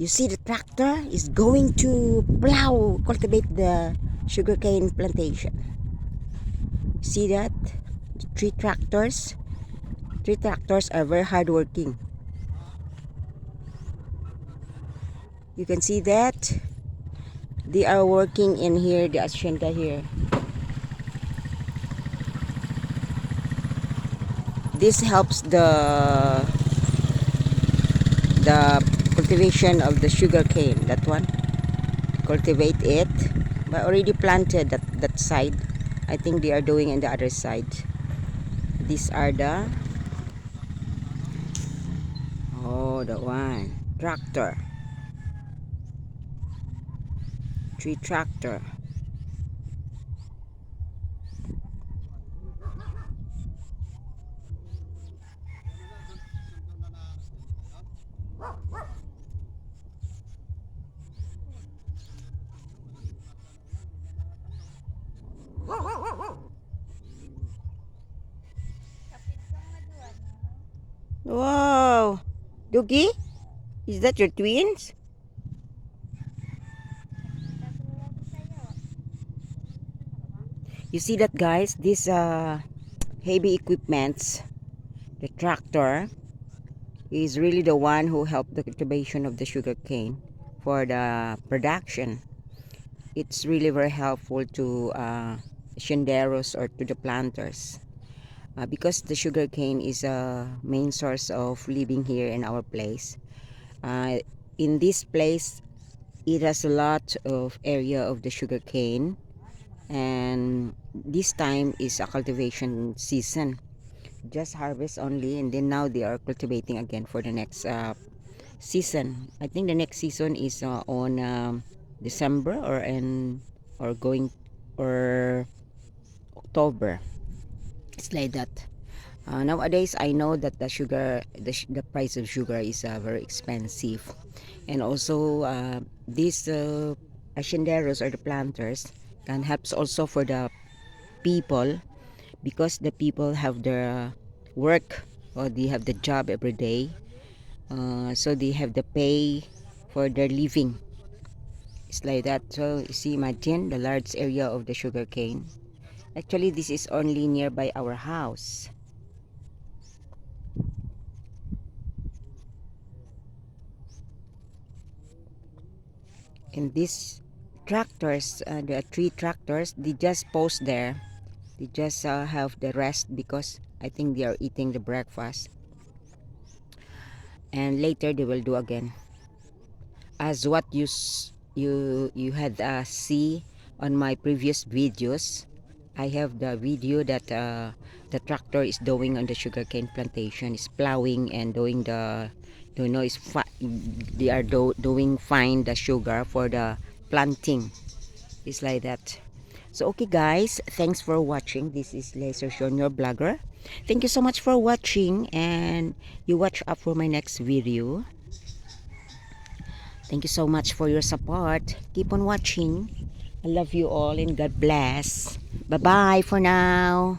You see the tractor is going to plow, cultivate the sugarcane plantation. See that? Three tractors. Three tractors are very hardworking. You can see that they are working in here, the hacienda here. This helps the cultivation of the sugarcane. That one, cultivate it, but already planted that side. I think they are doing on the other side. These are the that one tractor. Three tractor. Wow, Doogie, is that your twins? You see that, guys? This heavy equipments, the tractor is really the one who helped the cultivation of the sugarcane for the production. It's really very helpful to shenderos or to the planters because the sugarcane is a main source of living here in our place. In this place, it has a lot of area of the sugarcane, and this time is a cultivation season. Just harvest only, and then now they are cultivating again for the next season. I think the next season is on December or going or October. It's like that. Nowadays, I know that the price of sugar is very expensive, and also these hacienderos or the planters can helps also for the people, because the people have their work or they have the job every day, so they have the pay for their living. It's like that. So you see, imagine the large area of the sugarcane. Actually, this is only nearby our house. And these tractors, the three tractors, they just post there. They just have the rest because I think they are eating the breakfast. And later they will do again. As what you had see on my previous videos, I have the video that the tractor is doing on the sugarcane plantation, is plowing and doing the, you know, they are doing fine the sugar for the planting. It's like that. So okay guys, thanks for watching. This is LaserShorne, your blogger. Thank you so much for watching, and you watch up for my next video. Thank you so much for your support. Keep on watching. I love you all and God bless. Bye bye for now.